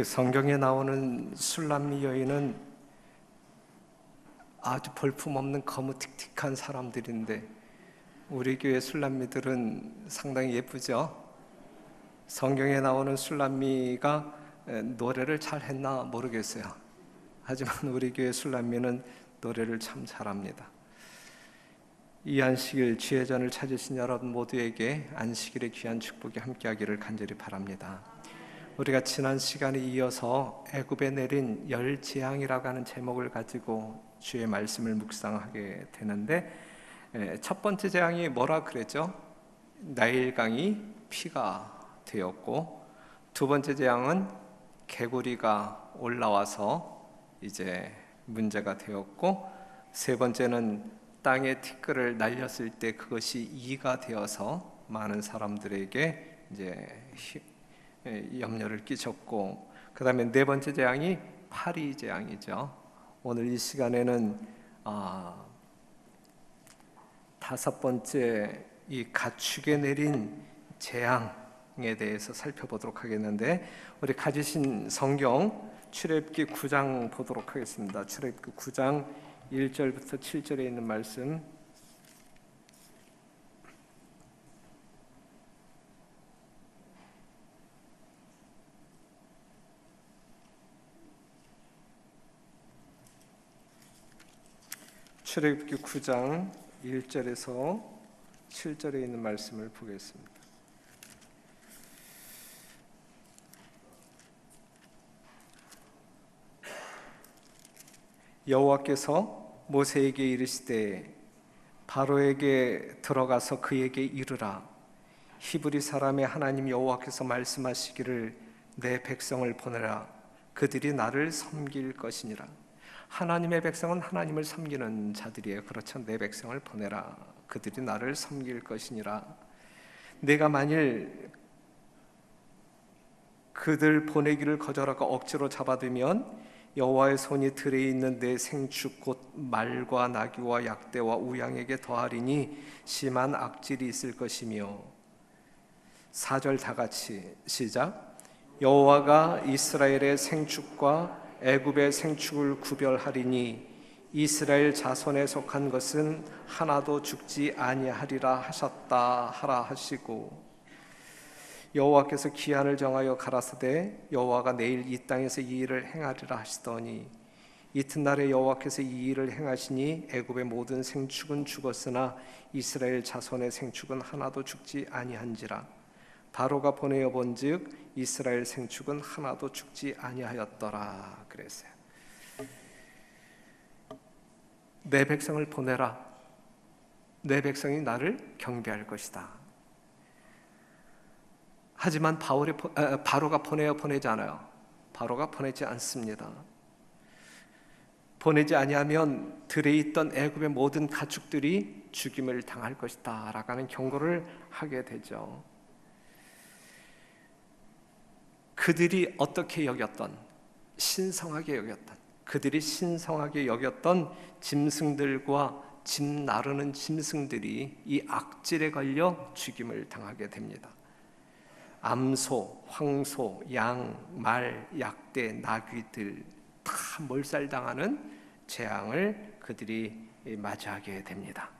성경에 나오는 술람미 여인은 아주 볼품없는 거무틱틱한 사람들인데 우리 교회 술람미들은 상당히 예쁘죠? 성경에 나오는 술람미가 노래를 잘했나 모르겠어요. 하지만 우리 교회 술람미는 노래를 참 잘합니다. 이 안식일 주의전을 찾으신 여러분 모두에게 안식일의 귀한 축복이 함께하기를 간절히 바랍니다. 우리가 지난 시간에 이어서 애굽에 내린 열 재앙이라고 하는 제목을 가지고 주의 말씀을 묵상하게 되는데, 첫 번째 재앙이 뭐라 그랬죠? 나일강이 피가 되었고, 두 번째 재앙은 개구리가 올라와서 이제 문제가 되었고, 세 번째는 땅에 티끌을 날렸을 때 그것이 이가 되어서 많은 사람들에게 이제 염려를 끼쳤고, 그 다음에 네 번째 재앙이 파리 재앙이죠. 오늘 이 시간에는 다섯 번째 이 가축에 내린 재앙에 대해서 살펴보도록 하겠는데, 우리 가지신 성경 출애굽기 9장 보도록 하겠습니다. 출애굽기 9장 1절부터 7절에 있는 말씀, 출애굽기 9장 1절에서 7절에 있는 말씀을 보겠습니다. 여호와께서 모세에게 이르시되 바로에게 들어가서 그에게 이르라. 히브리 사람의 하나님 여호와께서 말씀하시기를 내 백성을 보내라. 그들이 나를 섬길 것이니라. 하나님의 백성은 하나님을 섬기는 자들이에요. 그렇죠. 내 백성을 보내라. 그들이 나를 섬길 것이니라. 내가 만일 그들 보내기를 거절하고 억지로 잡아두면 여호와의 손이 들에 있는 내 생축 곧 말과 나귀와 약대와 우양에게 더하리니 심한 악질이 있을 것이며. 4절 다 같이 시작. 여호와가 이스라엘의 생축과 애굽의 생축을 구별하리니 이스라엘 자손에 속한 것은 하나도 죽지 아니하리라 하셨다 하라 하시고, 여호와께서 기한을 정하여 가라사대 여호와가 내일 이 땅에서 이 일을 행하리라 하시더니 이튿날에 여호와께서 이 일을 행하시니 애굽의 모든 생축은 죽었으나 이스라엘 자손의 생축은 하나도 죽지 아니한지라. 바로가 보내어 본즉 이스라엘 생축은 하나도 죽지 아니하였더라 그랬어요. 내 백성을 보내라. 내 백성이 나를 경배할 것이다. 하지만 바로가 보내지 않아요. 바로가 보내지 않습니다. 보내지 아니하면 들에 있던 애굽의 모든 가축들이 죽임을 당할 것이다 라고 하는 경고를 하게 되죠. 그들이 어떻게 여겼던, 신성하게 여겼던, 그들이 신성하게 여겼던 짐승들과 짐 나르는 짐승들이 이 악질에 걸려 죽임을 당하게 됩니다. 암소, 황소, 양, 말, 약대, 나귀들 다 몰살당하는 재앙을 그들이 맞이하게 됩니다.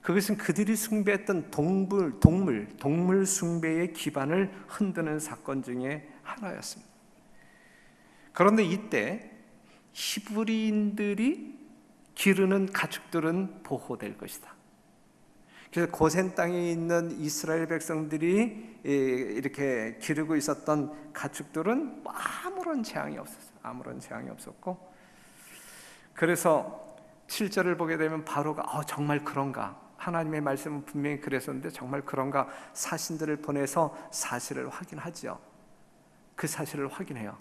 그것은 그들이 숭배했던 동물 숭배의 기반을 흔드는 사건 중에 하나였습니다. 그런데 이때 히브리인들이 기르는 가축들은 보호될 것이다. 그래서 고센 땅에 있는 이스라엘 백성들이 이렇게 기르고 있었던 가축들은 아무런 재앙이 없었어요. 아무런 재앙이 없었고, 그래서 7절을 보게 되면 바로가 정말 그런가? 하나님의 말씀은 분명히 그랬었는데 정말 그런가? 사신들을 보내서 사실을 확인하죠. 그 사실을 확인해요.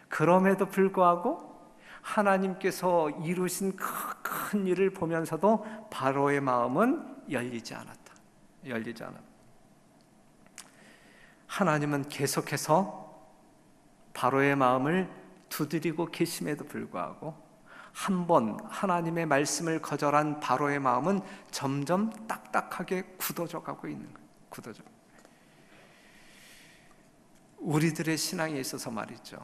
그럼에도 불구하고 하나님께서 이루신 큰 일을 보면서도 바로의 마음은 열리지 않았다. 하나님은 계속해서 바로의 마음을 두드리고 계심에도 불구하고 한 번 하나님의 말씀을 거절한 바로의 마음은 점점 딱딱하게 굳어져 가고 있는 거예요. 우리들의 신앙에 있어서 말이죠,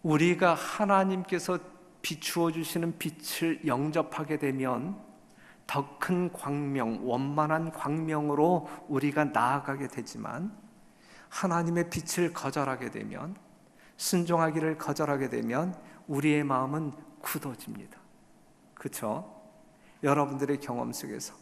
우리가 하나님께서 비추어 주시는 빛을 영접하게 되면 더 큰 광명, 원만한 광명으로 우리가 나아가게 되지만, 하나님의 빛을 거절하게 되면, 순종하기를 거절하게 되면 우리의 마음은 굳어집니다. 그렇죠? 여러분들의 경험 속에서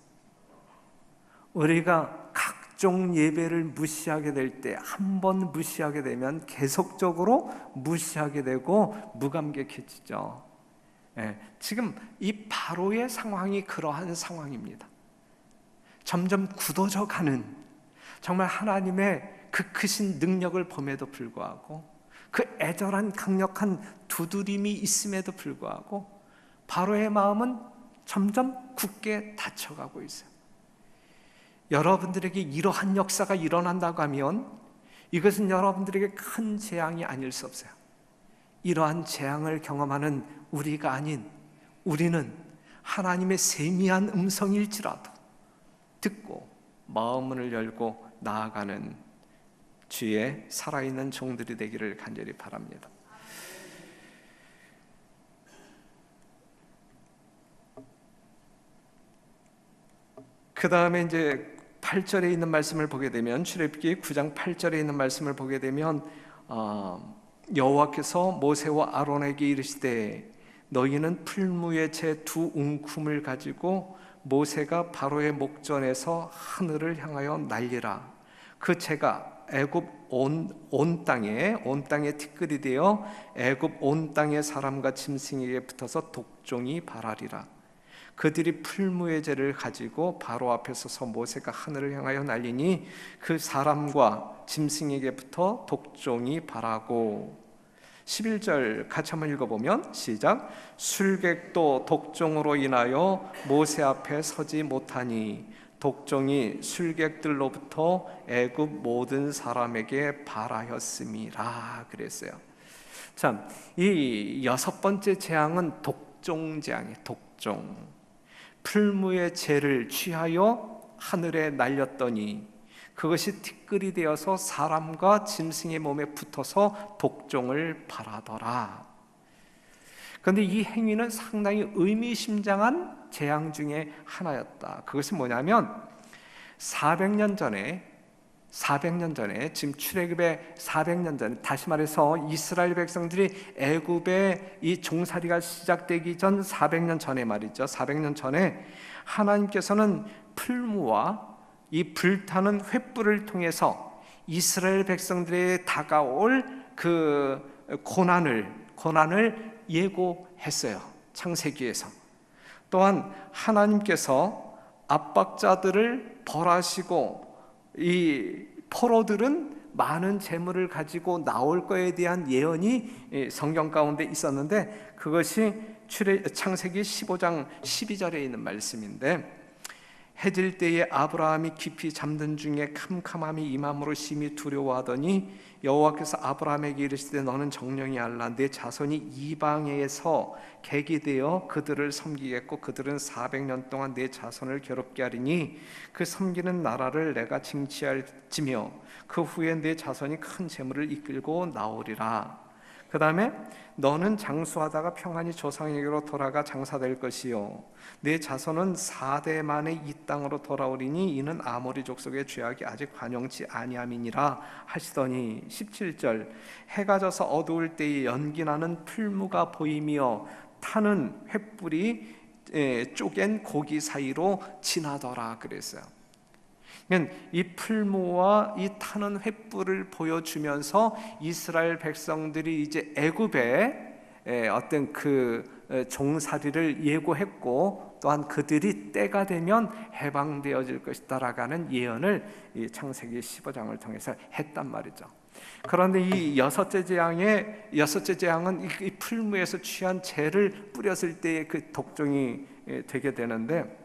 우리가 각종 예배를 무시하게 될 때, 한 번 무시하게 되면 계속적으로 무시하게 되고 무감격해지죠. 지금 이 바로의 상황이 그러한 상황입니다. 점점 굳어져 가는, 정말 하나님의 그 크신 능력을 봄에도 불구하고, 그 애절한 강력한 두드림이 있음에도 불구하고 바로의 마음은 점점 굳게 닫혀가고 있어요. 여러분들에게 이러한 역사가 일어난다고 하면 이것은 여러분들에게 큰 재앙이 아닐 수 없어요. 이러한 재앙을 경험하는 우리가 아닌, 우리는 하나님의 세미한 음성일지라도 듣고 마음문을 열고 나아가는 주의 살아있는 종들이 되기를 간절히 바랍니다. 그 다음에 이제 8절에 있는 말씀을 보게 되면, 출애굽기 9장 8절에 있는 말씀을 보게 되면 여호와께서 모세와 아론에게 이르시되 너희는 풀무의 재 두 웅큼을 가지고 모세가 바로의 목전에서 하늘을 향하여 날리라. 그 재가 애굽 온 땅에 티끌이 되어 애굽 온 땅의 사람과 짐승에게 붙어서 독종이 발하리라. 그들이 풀무의 재를 가지고 바로 앞에 서서 모세가 하늘을 향하여 날리니 그 사람과 짐승에게 붙어 독종이 발하고. 11절 같이 한번 읽어보면 시작. 술객도 독종으로 인하여 모세 앞에 서지 못하니 독종이 술객들로부터 애굽 모든 사람에게 발하였음이라 그랬어요. 참, 이 여섯 번째 재앙은 독종 재앙이에요. 독종. 풀무의 재를 취하여 하늘에 날렸더니 그것이 티끌이 되어서 사람과 짐승의 몸에 붙어서 독종을 발하더라. 그런데 이 행위는 상당히 의미심장한 재앙 중에 하나였다. 그것이 뭐냐면 400년 전에 지금 출애굽의 400년 전에, 다시 말해서 이스라엘 백성들이 애굽의 이 종살이가 시작되기 전 400년 전에 말이죠. 400년 전에 하나님께서는 풀무와 이 불타는 횃불을 통해서 이스라엘 백성들에 다가올 그 고난을 예고했어요. 창세기에서. 또한 하나님께서 압박자들을 벌하시고 이 포로들은 많은 재물을 가지고 나올 거에 대한 예언이 성경 가운데 있었는데, 그것이 창세기 15장 12절에 있는 말씀인데, 해질 때에 아브라함이 깊이 잠든 중에 캄캄함이 임함으로 심히 두려워하더니 여호와께서 아브라함에게 이르시되 너는 정령이 알라. 내 자손이 이방에서 객이 되어 그들을 섬기겠고 그들은 400년 동안 내 자손을 괴롭게 하리니 그 섬기는 나라를 내가 징치할지며 그 후에 내 자손이 큰 재물을 이끌고 나오리라. 그 다음에 너는 장수하다가 평안히 조상에게로 돌아가 장사될 것이요 내 자손은 4대 만에 이 땅으로 돌아오리니 이는 아모리 족속의 죄악이 아직 관영치 아니함이니라 하시더니 17절 해가 져서 어두울 때에 연기나는 풀무가 보이며 타는 횃불이 쪼갠 고기 사이로 지나더라 그랬어요. 이 풀무와 이 타는 횃불을 보여주면서 이스라엘 백성들이 이제 애굽의 어떤 그 종살이를 예고했고, 또한 그들이 때가 되면 해방되어질 것이다라는 예언을 이 창세기 15장을 통해서 했단 말이죠. 그런데 이 여섯째 재앙은 이 풀무에서 취한 재를 뿌렸을 때의 그 독종이 되게 되는데,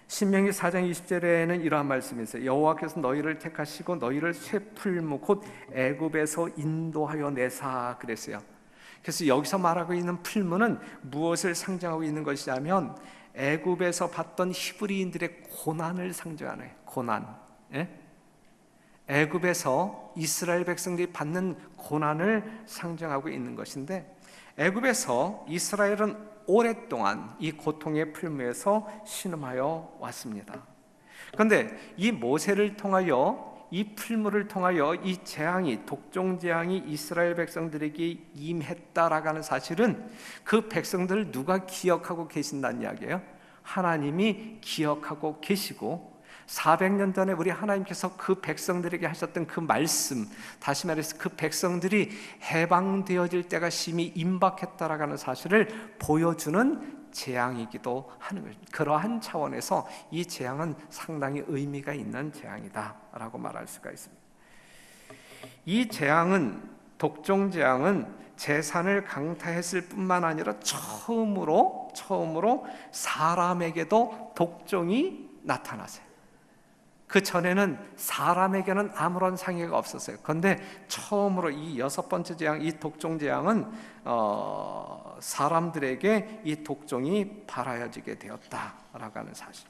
신명기 4장 20절에는 이러한 말씀이 있어요. 여호와께서 너희를 택하시고 너희를 쇠풀무 곧 애굽에서 인도하여 내사 그랬어요. 그래서 여기서 말하고 있는 풀무는 무엇을 상징하고 있는 것이냐면 애굽에서 봤던 히브리인들의 고난을 상징하는 고난. 애굽에서 이스라엘 백성들이 받는 고난을 상징하고 있는 것인데, 애굽에서 이스라엘은 오랫동안 이 고통의 풀무에서 신음하여 왔습니다. 그런데 이 모세를 통하여, 이 풀무를 통하여 이 재앙이, 독종 재앙이 이스라엘 백성들에게 임했다라고 하는 사실은 그 백성들을 누가 기억하고 계신다는 이야기예요? 하나님이 기억하고 계시고, 400년 전에 우리 하나님께서 그 백성들에게 하셨던 그 말씀, 다시 말해서 그 백성들이 해방되어질 때가 심히 임박했다라고 하는 사실을 보여주는 재앙이기도 하는 거죠. 그러한 차원에서 이 재앙은 상당히 의미가 있는 재앙이다라고 말할 수가 있습니다. 이 재앙은, 독종 재앙은 재산을 강타했을 뿐만 아니라 처음으로 사람에게도 독종이 나타나세요. 그 전에는 사람에게는 아무런 상해가 없었어요. 그런데 처음으로 이 6번째 재앙, 이 독종 재앙은 사람들에게 이 독종이 발하여지게 되었다라고 하는 사실.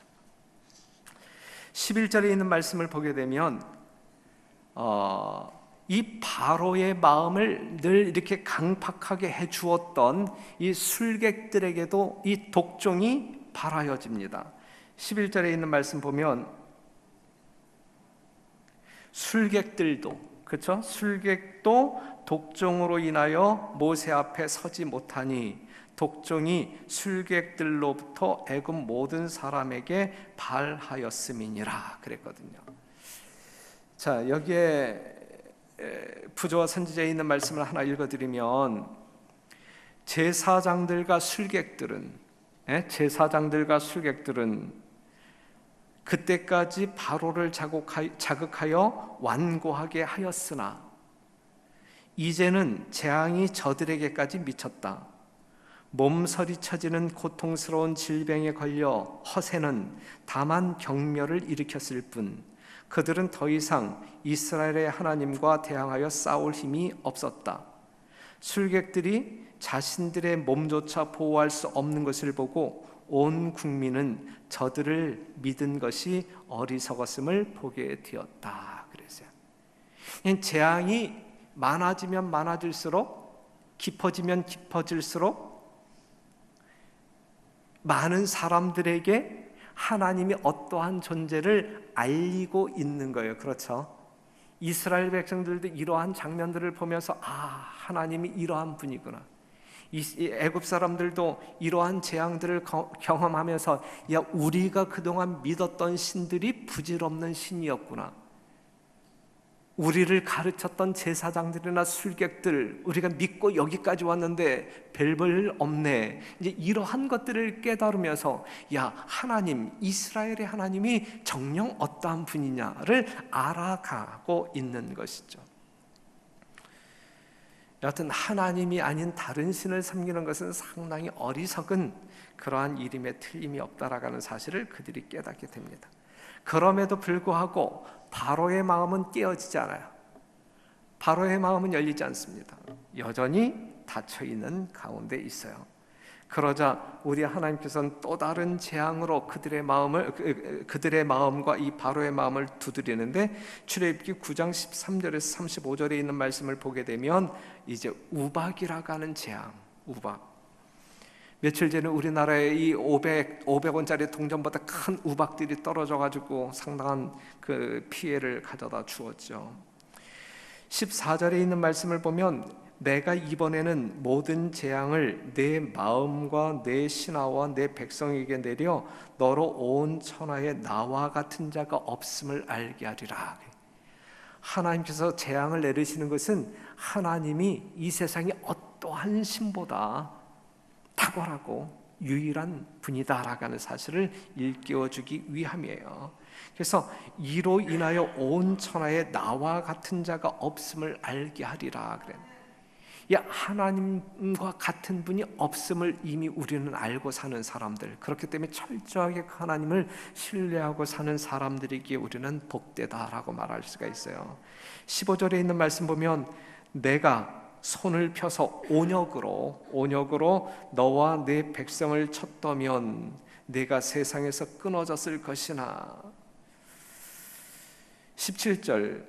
11절에 있는 말씀을 보게 되면 이 바로의 마음을 늘 이렇게 강팍하게 해주었던 이 술객들에게도 이 독종이 발하여집니다. 11절에 있는 말씀 보면 술객들도, 그렇죠? 술객도 독종으로 인하여 모세 앞에 서지 못하니 독종이 술객들로부터 애굽 모든 사람에게 발하였음이니라 그랬거든요. 자, 여기에 부조와 선지자에 있는 말씀을 하나 읽어드리면, 제사장들과 술객들은 그때까지 바로를 자극하여 완고하게 하였으나 이제는 재앙이 저들에게까지 미쳤다. 몸서리 쳐지는 고통스러운 질병에 걸려 허세는 다만 경멸을 일으켰을 뿐, 그들은 더 이상 이스라엘의 하나님과 대항하여 싸울 힘이 없었다. 술객들이 자신들의 몸조차 보호할 수 없는 것을 보고 온 국민은 저들을 믿은 것이 어리석었음을 보게 되었다. 그랬어요. 재앙이 많아지면 많아질수록, 깊어지면 깊어질수록 많은 사람들에게 하나님이 어떠한 존재를 알리고 있는 거예요. 그렇죠? 이스라엘 백성들도 이러한 장면들을 보면서 하나님이 이러한 분이구나. 애굽 사람들도 이러한 재앙들을 경험하면서 우리가 그동안 믿었던 신들이 부질없는 신이었구나. 우리를 가르쳤던 제사장들이나 술객들, 우리가 믿고 여기까지 왔는데 별볼 없네. 이제 이러한 것들을 깨달으면서 하나님, 이스라엘의 하나님이 정녕 어떠한 분이냐를 알아가고 있는 것이죠. 여하튼 하나님이 아닌 다른 신을 섬기는 것은 상당히 어리석은 그러한 일임에 틀림이 없다라는 사실을 그들이 깨닫게 됩니다. 그럼에도 불구하고 바로의 마음은 깨어지지 않아요. 바로의 마음은 열리지 않습니다. 여전히 닫혀있는 가운데 있어요. 그러자 우리 하나님께서는 또 다른 재앙으로 그들의 마음과 이 바로의 마음을 두드리는데, 출애굽기 9장 13절에서 35절에 있는 말씀을 보게 되면 이제 우박이라고 하는 재앙, 우박. 며칠 전에 우리나라에 이 500원짜리 동전보다 큰 우박들이 떨어져 가지고 상당한 그 피해를 가져다 주었죠. 14절에 있는 말씀을 보면, 내가 이번에는 모든 재앙을 내 마음과 내 신하와 내 백성에게 내려 너로 온 천하에 나와 같은 자가 없음을 알게 하리라. 하나님께서 재앙을 내리시는 것은 하나님이 이 세상에 어떠한 신보다 탁월하고 유일한 분이다라고 하는 사실을 일깨워주기 위함이에요. 그래서 이로 인하여 온 천하에 나와 같은 자가 없음을 알게 하리라 그래. 하나님과 같은 분이 없음을 이미 우리는 알고 사는 사람들, 그렇기 때문에 철저하게 그 하나님을 신뢰하고 사는 사람들에게 우리는 복되다라고 말할 수가 있어요. 15절에 있는 말씀 보면, 내가 손을 펴서 온역으로 너와 내 백성을 쳤더면 내가 세상에서 끊어졌을 것이나. 17절,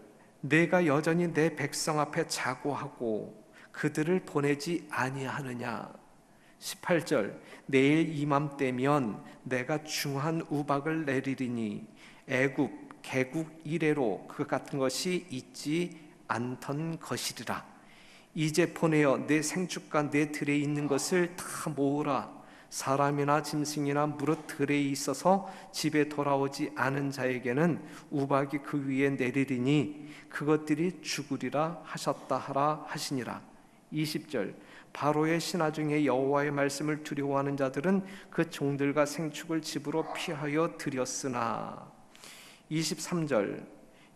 내가 여전히 내 백성 앞에 자고하고 그들을 보내지 아니하느냐. 18절 내일 이맘때면 내가 중한 우박을 내리리니 애굽 개국 이래로 그 같은 것이 있지 않던 것이리라. 이제 보내어 내 생축과 내 들에 있는 것을 다 모으라. 사람이나 짐승이나 무릇 들에 있어서 집에 돌아오지 않은 자에게는 우박이 그 위에 내리리니 그것들이 죽으리라 하셨다 하라 하시니라. 20절 바로의 신하 중에 여호와의 말씀을 두려워하는 자들은 그 종들과 생축을 집으로 피하여 들였으나. 23절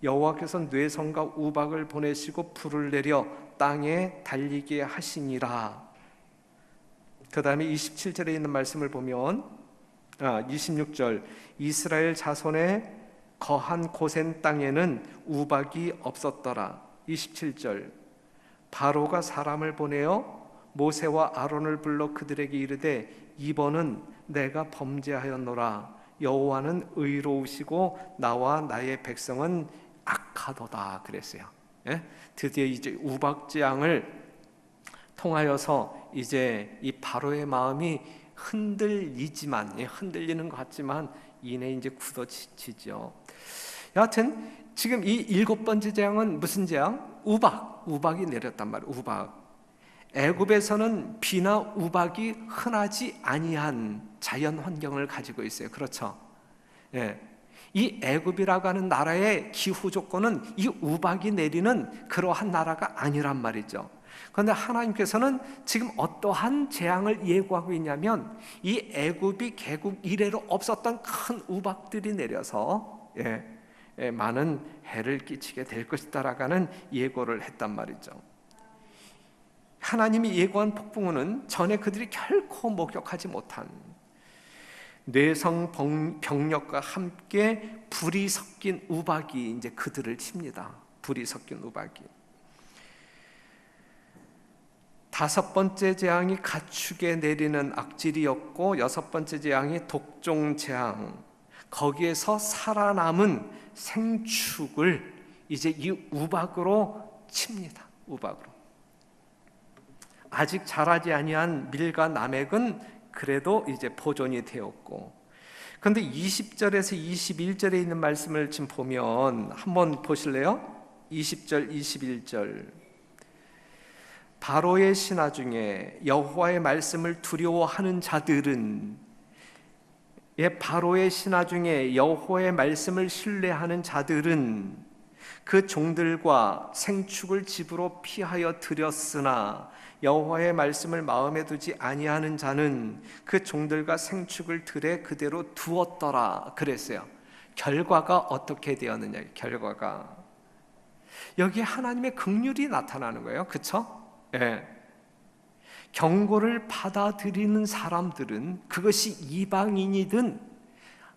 여호와께서 뇌성과 우박을 보내시고 불을 내려 땅에 달리게 하시니라. 그 다음에 27절에 있는 말씀을 보면 26절 이스라엘 자손의 거한 고센 땅에는 우박이 없었더라. 27절 바로가 사람을 보내어 모세와 아론을 불러 그들에게 이르되 이번은 내가 범죄하였노라. 여호와는 의로우시고 나와 나의 백성은 악하도다 그랬어요. 예? 드디어 이제 우박재앙을 통하여서 이제 이 바로의 마음이 흔들리지만, 흔들리는 것 같지만 이내 이제 굳어지죠. 여하튼 지금 이 7번째 재앙은 무슨 재앙? 우박이 내렸단 말이에요. 우박. 애굽에서는 비나 우박이 흔하지 아니한 자연 환경을 가지고 있어요. 그렇죠? 예. 이 애굽이라고 하는 나라의 기후 조건은 이 우박이 내리는 그러한 나라가 아니란 말이죠. 그런데 하나님께서는 지금 어떠한 재앙을 예고하고 있냐면 이 애굽이 개국 이래로 없었던 큰 우박들이 내려서 많은 해를 끼치게 될 것이다라고 하는 예고를 했단 말이죠. 하나님이 예고한 폭풍우는 전에 그들이 결코 목격하지 못한 뇌성 병력과 함께 불이 섞인 우박이 이제 그들을 칩니다. 불이 섞인 우박이. 5번째 재앙이 가축에 내리는 악질이었고 6번째 재앙이 독종 재앙. 거기에서 살아남은 생축을 이제 이 우박으로 칩니다. 우박으로. 아직 자라지 아니한 밀과 나맥은 그래도 이제 보존이 되었고, 그런데 20절에서 21절에 있는 말씀을 지금 보면 한번 보실래요? 20절, 21절 바로의 신하 중에 여호와의 말씀을 두려워하는 자들은, 바로의 신하 중에 여호와의 말씀을 신뢰하는 자들은 그 종들과 생축을 집으로 피하여 들였으나 여호와의 말씀을 마음에 두지 아니하는 자는 그 종들과 생축을 들에 그대로 두었더라 그랬어요. 결과가 어떻게 되었느냐. 결과가 여기 하나님의 긍휼이 나타나는 거예요. 그렇죠? 예. 경고를 받아들이는 사람들은 그것이 이방인이든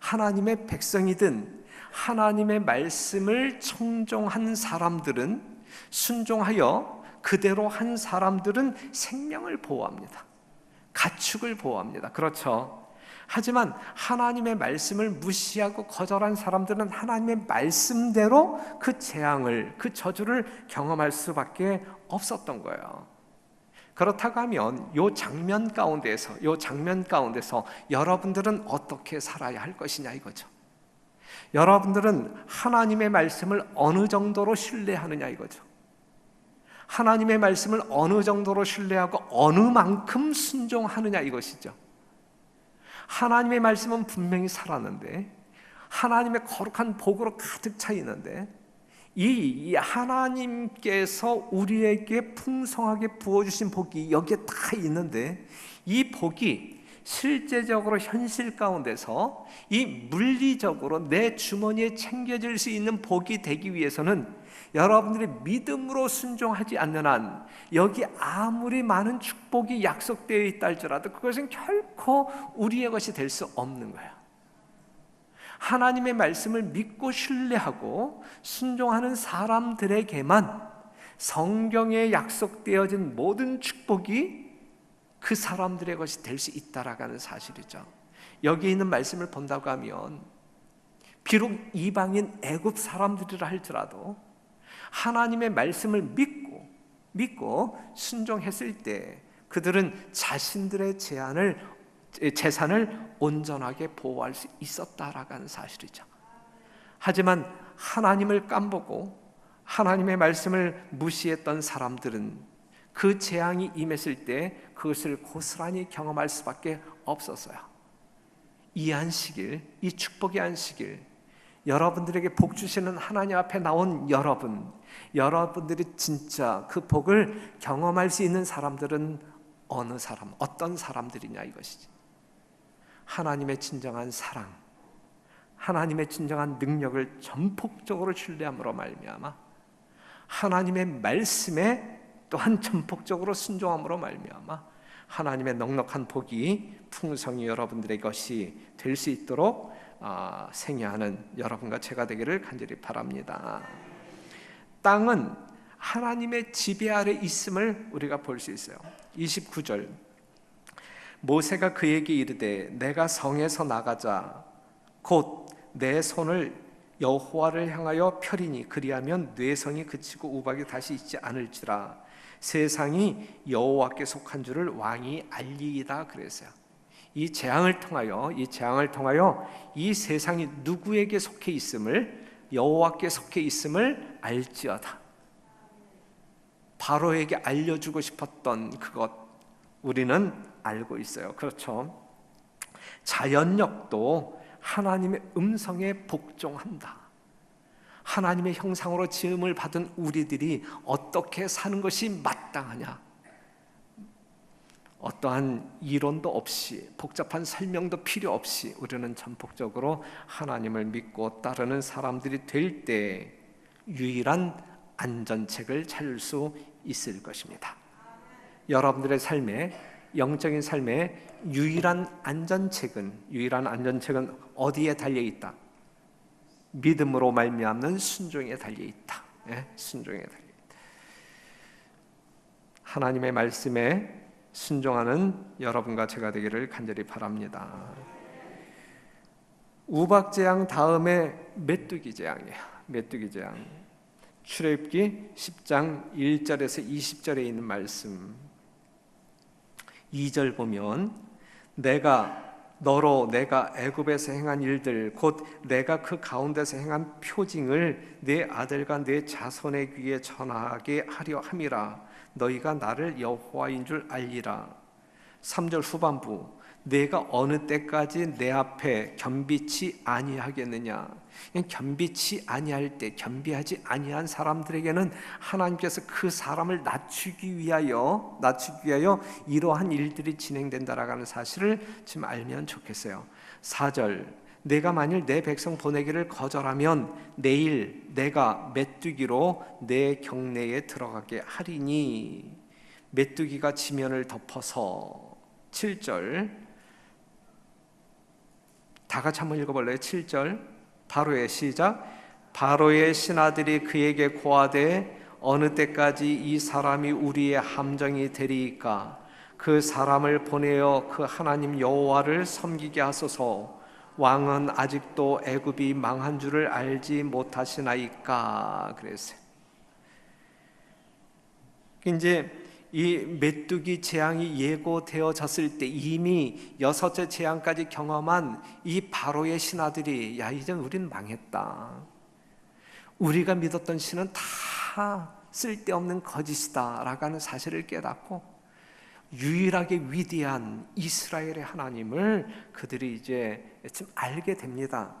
하나님의 백성이든 하나님의 말씀을 청종한 사람들은, 순종하여 그대로 한 사람들은 생명을 보호합니다. 가축을 보호합니다. 그렇죠? 하지만 하나님의 말씀을 무시하고 거절한 사람들은 하나님의 말씀대로 그 재앙을, 그 저주를 경험할 수밖에 없었던 거예요. 그렇다고 하면 이 장면 가운데서 여러분들은 어떻게 살아야 할 것이냐 이거죠. 여러분들은 하나님의 말씀을 어느 정도로 신뢰하느냐 이거죠. 하나님의 말씀을 어느 정도로 신뢰하고 어느 만큼 순종하느냐 이것이죠. 하나님의 말씀은 분명히 살았는데, 하나님의 거룩한 복으로 가득 차 있는데, 이 하나님께서 우리에게 풍성하게 부어주신 복이 여기에 다 있는데, 이 복이 실제적으로 현실 가운데서 이 물리적으로 내 주머니에 챙겨질 수 있는 복이 되기 위해서는 여러분들이 믿음으로 순종하지 않는 한 여기 아무리 많은 축복이 약속되어 있다 할지라도 그것은 결코 우리의 것이 될 수 없는 거예요. 하나님의 말씀을 믿고 신뢰하고 순종하는 사람들에게만 성경에 약속되어진 모든 축복이 그 사람들의 것이 될 수 있다라는 사실이죠. 여기 있는 말씀을 본다고 하면 비록 이방인 애굽 사람들이라 할지라도 하나님의 말씀을 믿고 순종했을 때 그들은 자신들의 재산을 온전하게 보호할 수 있었다라는 사실이죠. 하지만 하나님을 깜보고 하나님의 말씀을 무시했던 사람들은 그 재앙이 임했을 때 그것을 고스란히 경험할 수밖에 없었어요. 이 안식일, 이 축복의 안식일, 여러분들에게 복 주시는 하나님 앞에 나온 여러분들이 진짜 그 복을 경험할 수 있는 사람들은 어느 사람, 어떤 사람들이냐 이것이지. 하나님의 진정한 사랑, 하나님의 진정한 능력을 전폭적으로 신뢰함으로 말미암아 하나님의 말씀에 또한 전폭적으로 순종함으로 말미암아 하나님의 넉넉한 복이 풍성히 여러분들의 것이 될 수 있도록 생애하는 여러분과 제가 되기를 간절히 바랍니다. 땅은 하나님의 지배 아래 있음을 우리가 볼 수 있어요. 29절 모세가 그에게 이르되 내가 성에서 나가자 곧 내 손을 여호와를 향하여 펴리니 그리하면 뇌성이 그치고 우박이 다시 있지 않을지라 세상이 여호와께 속한 줄을 왕이 알리이다 그랬어요. 이 재앙을 통하여 이 세상이 누구에게 속해 있음을, 여호와께 속해 있음을 알지어다. 바로에게 알려주고 싶었던 그것 우리는 알고 있어요. 그렇죠? 자연력도 하나님의 음성에 복종한다. 하나님의 형상으로 지음을 받은 우리들이 어떻게 사는 것이 마땅하냐, 어떠한 이론도 없이 복잡한 설명도 필요 없이 우리는 전폭적으로 하나님을 믿고 따르는 사람들이 될 때 유일한 안전책을 찾을 수 있을 것입니다. 여러분들의 삶에, 영적인 삶에 유일한 안전책은 어디에 달려있다? 믿음으로 말미암는 순종에 달려있다. 순종에 달려있다. 하나님의 말씀에 순종하는 여러분과 제가 되기를 간절히 바랍니다. 우박재앙 다음에 메뚜기 재앙이에요. 메뚜기 재앙. 출애굽기 10장 1절에서 20절에 있는 말씀 2절 보면 너로 내가 애굽에서 행한 일들 곧 내가 그 가운데서 행한 표징을 내 아들과 내 자손의 귀에 전하게 하려 함이라 너희가 나를 여호와인 줄 알리라. 3절 후반부 내가 어느 때까지 내 앞에 겸비치 아니하겠느냐. 겸비치 아니할 때, 겸비하지 아니한 사람들에게는 하나님께서 그 사람을 낮추기 위하여 이러한 일들이 진행된다라는 사실을 지금 알면 좋겠어요. 4절 내가 만일 내 백성 보내기를 거절하면 내일 내가 메뚜기로 내 경내에 들어가게 하리니 메뚜기가 지면을 덮어서 7절 다 같이 한번 읽어볼래요? 7절 바로의 시작 바로의 신하들이 그에게 고하되 어느 때까지 이 사람이 우리의 함정이 되리이까 그 사람을 보내어 그 하나님 여호와를 섬기게 하소서 왕은 아직도 애굽이 망한 줄을 알지 못하시나이까 그랬어요. 이제 이 메뚜기 재앙이 예고되어졌을 때 이미 6째 재앙까지 경험한 이 바로의 신하들이 야 이제 우린 망했다. 우리가 믿었던 신은 다 쓸데없는 거짓이다 라고 사실을 깨닫고 유일하게 위대한 이스라엘의 하나님을 그들이 이제 좀 알게 됩니다.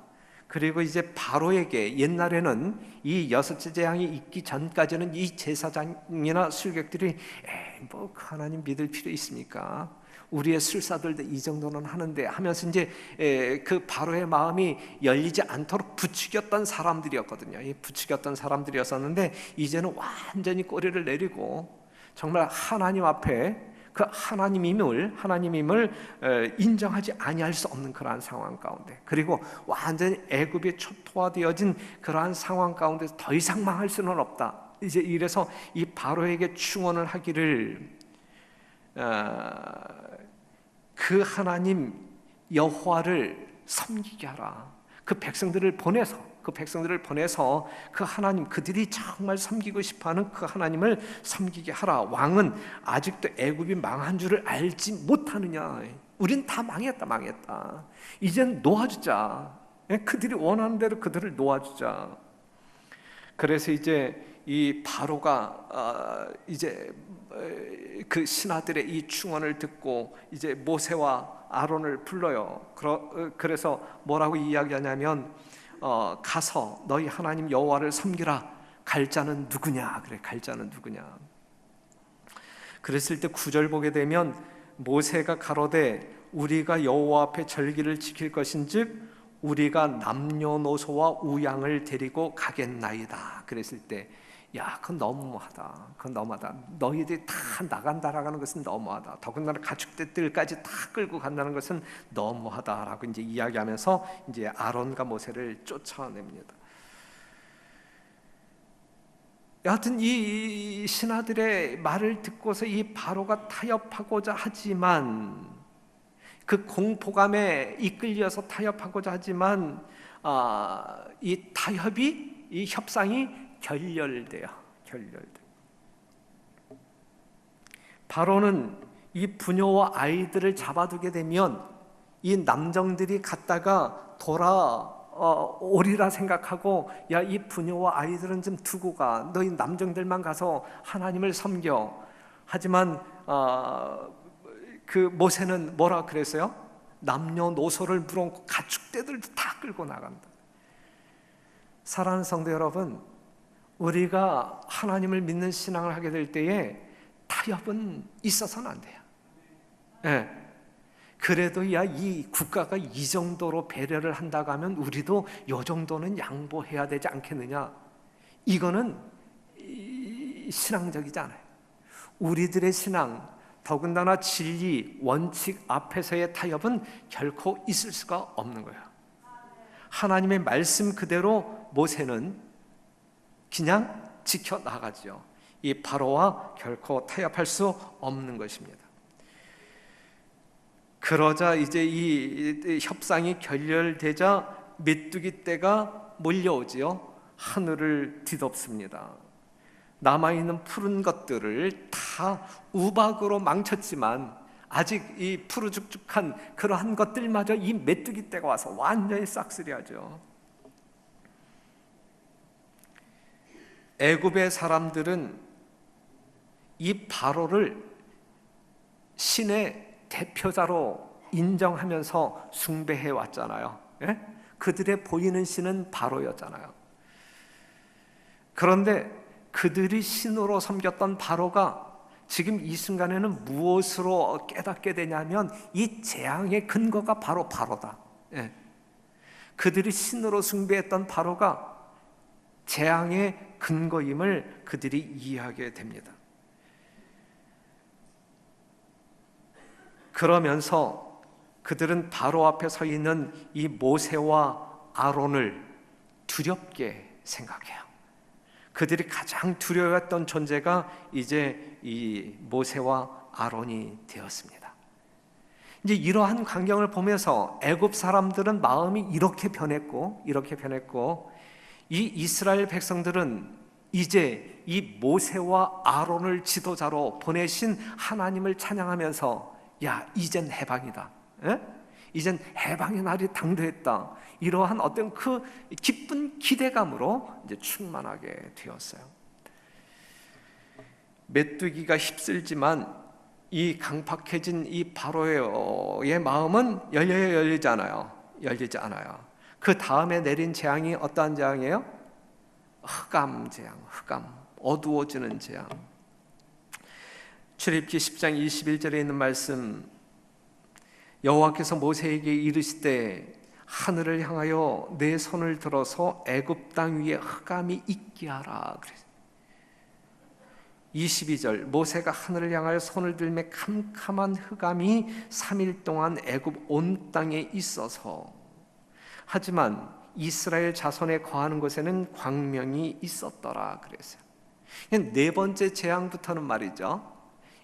그리고 이제 바로에게 옛날에는 이 6째 재앙이 있기 전까지는 이 제사장이나 술객들이 뭐 그 하나님 믿을 필요 있습니까? 우리의 술사들도 이 정도는 하는데 하면서 이제 그 바로의 마음이 열리지 않도록 부추겼던 사람들이었거든요. 이 부추겼던 사람들이었었는데 이제는 완전히 꼬리를 내리고 정말 하나님 앞에 그 하나님임을 인정하지 아니할 수 없는 그러한 상황 가운데 그리고 완전히 애굽에 초토화되어진 그러한 상황 가운데 더 이상 망할 수는 없다. 이제 이래서 이 바로에게 충원을 하기를 그 하나님 여호와를 섬기게 하라. 그 백성들을 보내서 그 백성들을 보내서 그 하나님, 그들이 정말 섬기고 싶어하는 그 하나님을 섬기게 하라. 왕은 아직도 애굽이 망한 줄을 알지 못하느냐. 우린 다 망했다. 이젠 놓아주자. 그들이 원하는 대로 그들을 놓아주자. 그래서 이제 이 바로가 이제 그 신하들의 이 충언을 듣고 이제 모세와 아론을 불러요. 그래서 뭐라고 이야기하냐면 가서 너희 하나님 여호와를 섬기라. 갈 자는 누구냐? 그래, 갈 자는 누구냐? 그랬을 때 9절 보게 되면 모세가 가로되 우리가 여호와 앞에 절기를 지킬 것인즉 우리가 남녀노소와 우양을 데리고 가겠나이다. 그랬을 때 야, 그건 너무하다. 너희들이 다 나간다라는 것은 너무하다. 더군다나 가축들까지 다 끌고 간다는 것은 너무하다라고 이제 이야기하면서 이제 아론과 모세를 쫓아냅니다. 여하튼 이 신하들의 말을 듣고서 이 바로가 타협하고자 하지만, 그 공포감에 이끌려서 타협하고자 하지만 이 타협이, 이 협상이 결렬돼요. 바로는 이 부녀와 아이들을 잡아두게 되면 이 남정들이 갔다가 돌아오리라 생각하고, 야, 이 부녀와 아이들은 좀 두고 가. 너희 남정들만 가서 하나님을 섬겨. 하지만 그 모세는 뭐라 그랬어요? 남녀노소를 물어놓고 가축대들도 다 끌고 나간다. 사랑하는 성도 여러분, 우리가 하나님을 믿는 신앙을 하게 될 때에 타협은 있어서는 안 돼요. 네. 그래도 야, 이 국가가 이 정도로 배려를 한다고 하면 우리도 이 정도는 양보해야 되지 않겠느냐. 이거는 신앙적이지 않아요. 우리들의 신앙, 더군다나 진리, 원칙 앞에서의 타협은 결코 있을 수가 없는 거예요. 하나님의 말씀 그대로 모세는 그냥 지켜나가죠. 이 바로와 결코 타협할 수 없는 것입니다. 그러자 이제 이 협상이 결렬되자 메뚜기 떼가 몰려오지요. 하늘을 뒤덮습니다. 남아있는 푸른 것들을 다 우박으로 망쳤지만 아직 이 푸르죽죽한 그러한 것들마저 이 메뚜기 떼가 와서 완전히 싹쓸이하죠. 애굽의 사람들은 이 바로를 신의 대표자로 인정하면서 숭배해 왔잖아요. 예? 그들의 보이는 신은 바로였잖아요. 그런데 그들이 신으로 섬겼던 바로가 지금 이 순간에는 무엇으로 깨닫게 되냐면 이 재앙의 근거가 바로 바로다. 예. 그들이 신으로 숭배했던 바로가 재앙의 근거임을 그들이 이해하게 됩니다. 그러면서 그들은 바로 앞에 서 있는 이 모세와 아론을 두렵게 생각해요. 그들이 가장 두려워했던 존재가 이제 이 모세와 아론이 되었습니다. 이제 이러한 광경을 보면서 애굽 사람들은 마음이 이렇게 변했고 이 이스라엘 백성들은 이제 이 모세와 아론을 지도자로 보내신 하나님을 찬양하면서 야, 이젠 해방이다. 에? 이젠 해방의 날이 당도했다. 이러한 어떤 그 기쁜 기대감으로 이제 충만하게 되었어요. 메뚜기가 휩쓸지만 이 강팍해진 이 바로의 마음은 열리지 않아요. 그 다음에 내린 재앙이 어떠한 재앙이에요? 흑암 재앙, 어두워지는 재앙. 출애굽기 10장 21절에 있는 말씀, 여호와께서 모세에게 이르시되 하늘을 향하여 내 손을 들어서 애굽 땅 위에 흑암이 있게 하라. 22절, 모세가 하늘을 향하여 손을 들매 캄캄한 흑암이 3일 동안 애굽 온 땅에 있어서, 하지만 이스라엘 자손에 거하는 곳에는 광명이 있었더라 그랬어요. 네 번째 재앙부터는 말이죠,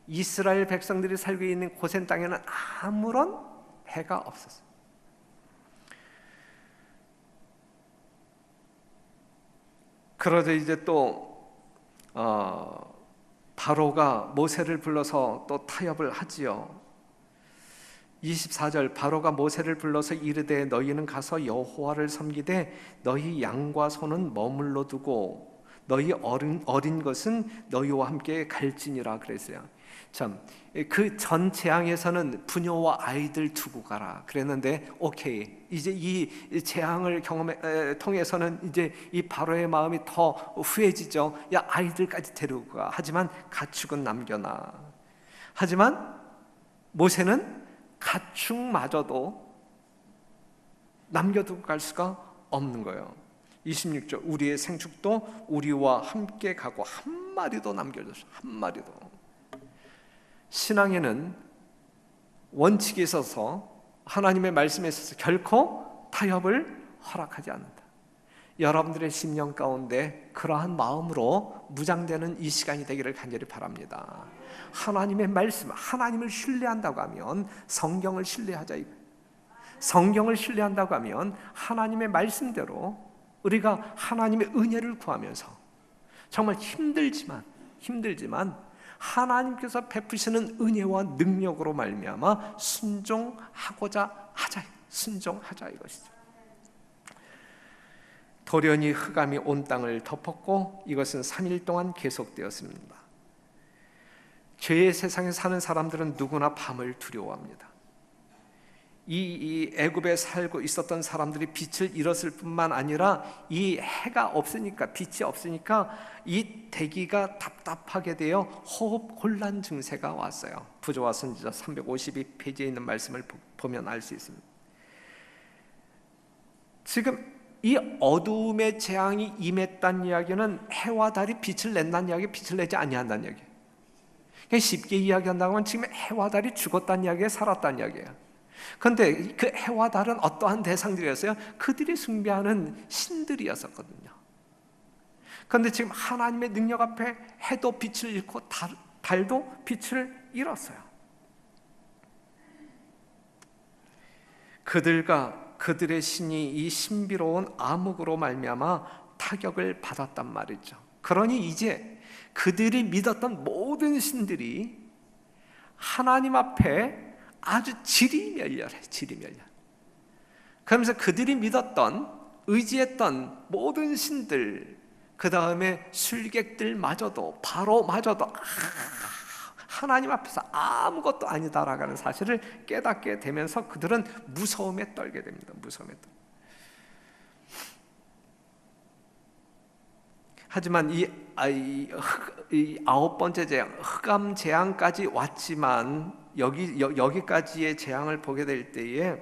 이스라엘 백성들이 살고 있는 고센 땅에는 아무런 해가 없었어요. 그러자 이제 또 바로가 모세를 불러서 또 타협을 하지요. 24절, 바로가 모세를 불러서 이르되 너희는 가서 여호와를 섬기되 너희 양과 소는 머물러 두고 너희 어린 것은 너희와 함께 갈지니라 그랬어요. 참, 그 전 재앙에서는 부녀와 아이들 두고 가라 그랬는데, 오케이, 이제 이 재앙을 통해서는 이제 이 바로의 마음이 더 후해지죠. 야, 아이들까지 데리고 가. 하지만 가축은 남겨놔. 하지만 모세는 가축마저도 남겨두고 갈 수가 없는 거예요. 26절, 우리의 생축도 우리와 함께 가고 한 마리도 남겨줬어요. 한 마리도. 신앙에는 원칙이 있어서, 하나님의 말씀에 있어서 결코 타협을 허락하지 않는다. 여러분들의 심령 가운데 그러한 마음으로 무장되는 이 시간이 되기를 간절히 바랍니다. 하나님의 말씀, 하나님을 신뢰한다고 하면 성경을 신뢰하자. 성경을 신뢰한다고 하면 하나님의 말씀대로 우리가 하나님의 은혜를 구하면서 정말 힘들지만 하나님께서 베푸시는 은혜와 능력으로 말미암아 순종하자 이것이죠. 돌연히 흑암이 온 땅을 덮었고 이것은 3일 동안 계속되었습니다. 죄의 세상에 사는 사람들은 누구나 밤을 두려워합니다. 이 애굽에 살고 있었던 사람들이 빛을 잃었을 뿐만 아니라 이 해가 없으니까, 빛이 없으니까 이 대기가 답답하게 되어 호흡 곤란 증세가 왔어요. 부조와 선지자 352페이지에 있는 말씀을 보면 알 수 있습니다. 지금 이 어두움의 재앙이 임했다는 이야기는 해와 달이 빛을 낸다는 이야기, 빛을 내지 아니한다는 이야기. 그냥 쉽게 이야기한다고 하면 지금 해와 달이 죽었다는 이야기에 살았다는 이야기예요. 그런데 그 해와 달은 어떠한 대상들이었어요? 그들이 숭배하는 신들이었었거든요. 그런데 지금 하나님의 능력 앞에 해도 빛을 잃고 달도 빛을 잃었어요. 그들의 신이 이 신비로운 암흑으로 말미암아 타격을 받았단 말이죠. 그러니 이제 그들이 믿었던 모든 신들이 하나님 앞에 아주 지리멸렬해. 그러면서 그들이 믿었던, 의지했던 모든 신들, 그 다음에 술객들마저도, 바로마저도 하나님 앞에서 아무것도 아니다라고 하는 사실을 깨닫게 되면서 그들은 무서움에 떨게 됩니다. 하지만 이 9번째 재앙, 흑암 재앙까지 왔지만 여기까지의 재앙을 보게 될 때에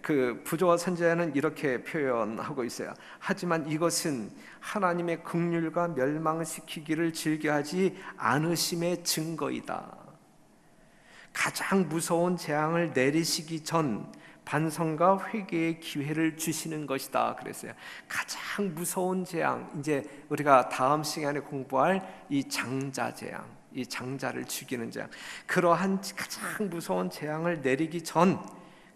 그 부조와 선지자는 이렇게 표현하고 있어요. 하지만 이것은 하나님의 긍휼과 멸망시키기를 즐겨하지 않으심의 증거이다. 가장 무서운 재앙을 내리시기 전 반성과 회개의 기회를 주시는 것이다 그랬어요. 가장 무서운 재앙, 이제 우리가 다음 시간에 공부할 이 장자 재앙, 이 장자를 죽이는 재앙, 그러한 가장 무서운 재앙을 내리기 전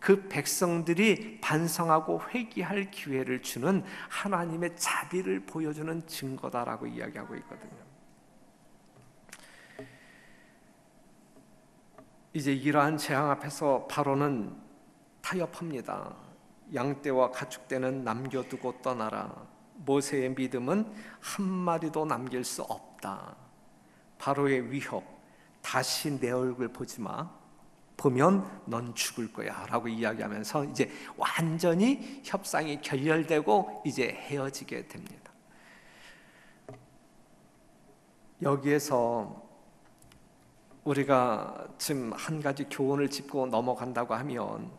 그 백성들이 반성하고 회개할 기회를 주는 하나님의 자비를 보여주는 증거다라고 이야기하고 있거든요. 이제 이러한 재앙 앞에서 바로는 타협합니다. 양떼와 가축떼는 남겨두고 떠나라. 모세의 믿음은 한 마리도 남길 수 없다. 바로의 위협, 다시 내 얼굴 보지 마. 보면 넌 죽을 거야 라고 이야기하면서 이제 완전히 협상이 결렬되고 이제 헤어지게 됩니다. 여기에서 우리가 지금 한 가지 교훈을 짚고 넘어간다고 하면,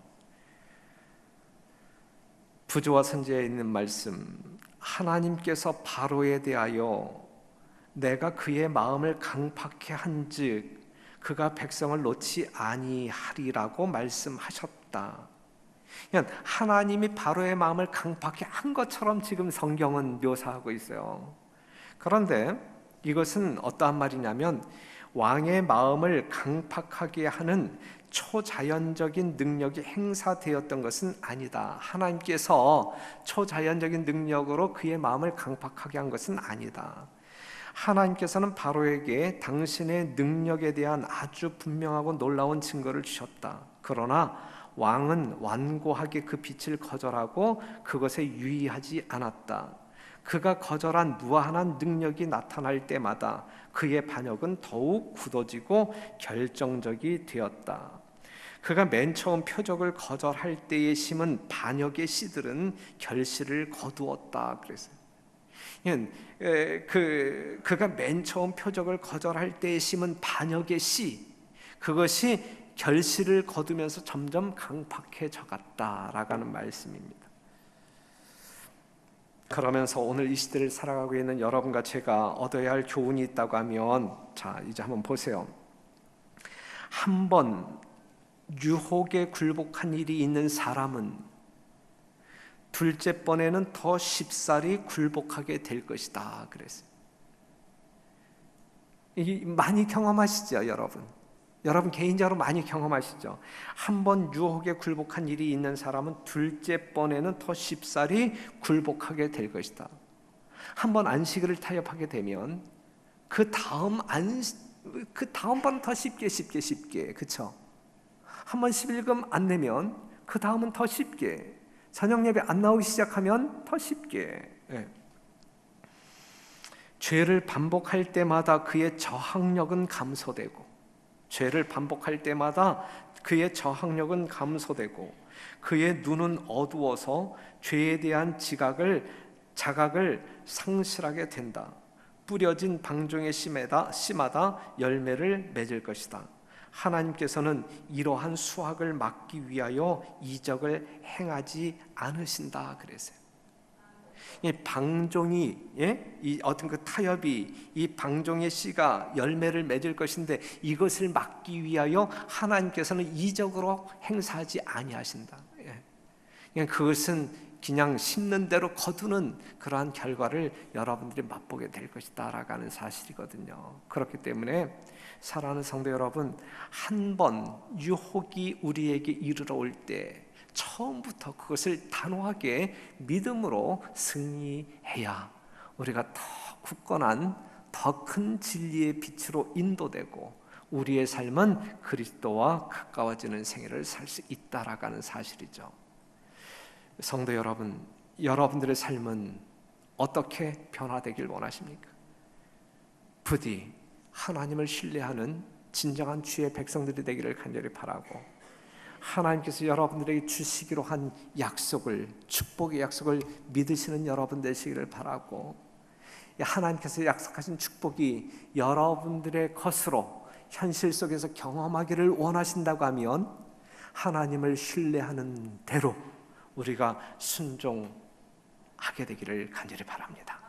부조와 선지자에 있는 말씀, 하나님께서 바로에 대하여 내가 그의 마음을 강팍해 한즉 그가 백성을 놓지 아니하리라고 말씀하셨다. 그러니까 하나님이 바로의 마음을 강팍해 한 것처럼 지금 성경은 묘사하고 있어요. 그런데 이것은 어떠한 말이냐면 왕의 마음을 강팍하게 하는 초자연적인 능력이 행사되었던 것은 아니다. 하나님께서 초자연적인 능력으로 그의 마음을 강팍하게 한 것은 아니다. 하나님께서는 바로에게 당신의 능력에 대한 아주 분명하고 놀라운 증거를 주셨다. 그러나 왕은 완고하게 그 빛을 거절하고 그것에 유의하지 않았다. 그가 거절한 무한한 능력이 나타날 때마다 그의 반역은 더욱 굳어지고 결정적이 되었다. 그가 맨 처음 표적을 거절할 때에 심은 반역의 씨들은 결실을 거두었다. 그랬어요. 그가 맨 처음 표적을 거절할 때에 심은 반역의 씨, 그것이 결실을 거두면서 점점 강팍해져 갔다라고 하는 말씀입니다. 그러면서 오늘 이 시대를 살아가고 있는 여러분과 제가 얻어야 할 교훈이 있다고 하면, 자, 이제 한번 보세요. 한 번 유혹에 굴복한 일이 있는 사람은 둘째 번에는 더 쉽사리 굴복하게 될 것이다 그랬어요. 많이 경험하시죠, 여러분? 여러분 개인적으로 많이 경험하시죠? 한 번 유혹에 굴복한 일이 있는 사람은 둘째 번에는 더 쉽사리 굴복하게 될 것이다. 한 번 안식일을 타협하게 되면 그 다음 번 더 쉽게, 그렇죠? 한 번 11금 안 내면 그 다음은 더 쉽게, 저녁 예배 안 나오기 시작하면 더 쉽게. 죄를 반복할 때마다 그의 저항력은 감소되고, 죄를 반복할 때마다 그의 저항력은 감소되고, 그의 눈은 어두워서 죄에 대한 자각을 상실하게 된다. 뿌려진 방종의 씨마다 열매를 맺을 것이다. 하나님께서는 이러한 수확을 막기 위하여 이적을 행하지 않으신다 그랬어요. 이 방종이, 이 어떤 그 타협이, 이 방종의 씨가 열매를 맺을 것인데 이것을 막기 위하여 하나님께서는 이적으로 행사하지 아니하신다. 그것은 그냥 심는 대로 거두는 그러한 결과를 여러분들이 맛보게 될 것이다라고 하는 사실이거든요. 그렇기 때문에 사랑하는 성도 여러분, 한 번 유혹이 우리에게 이르러 올 때 처음부터 그것을 단호하게 믿음으로 승리해야 우리가 더 굳건한, 더 큰 진리의 빛으로 인도되고 우리의 삶은 그리스도와 가까워지는 생애를 살 수 있다라고 하는 사실이죠. 성도 여러분, 여러분들의 삶은 어떻게 변화되길 원하십니까? 부디 하나님을 신뢰하는 진정한 주의 백성들이 되기를 간절히 바라고, 하나님께서 여러분들에게 주시기로 한 약속을, 축복의 약속을 믿으시는 여러분 되시기를 바라고, 하나님께서 약속하신 축복이 여러분들의 것으로 현실 속에서 경험하기를 원하신다고 하면 하나님을 신뢰하는 대로 우리가 순종하게 되기를 간절히 바랍니다.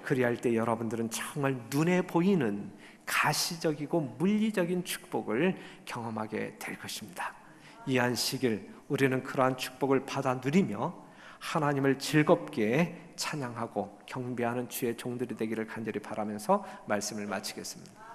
그리할 때 여러분들은 정말 눈에 보이는 가시적이고 물리적인 축복을 경험하게 될 것입니다. 이 안식일 우리는 그러한 축복을 받아 누리며 하나님을 즐겁게 찬양하고 경배하는 주의 종들이 되기를 간절히 바라면서 말씀을 마치겠습니다.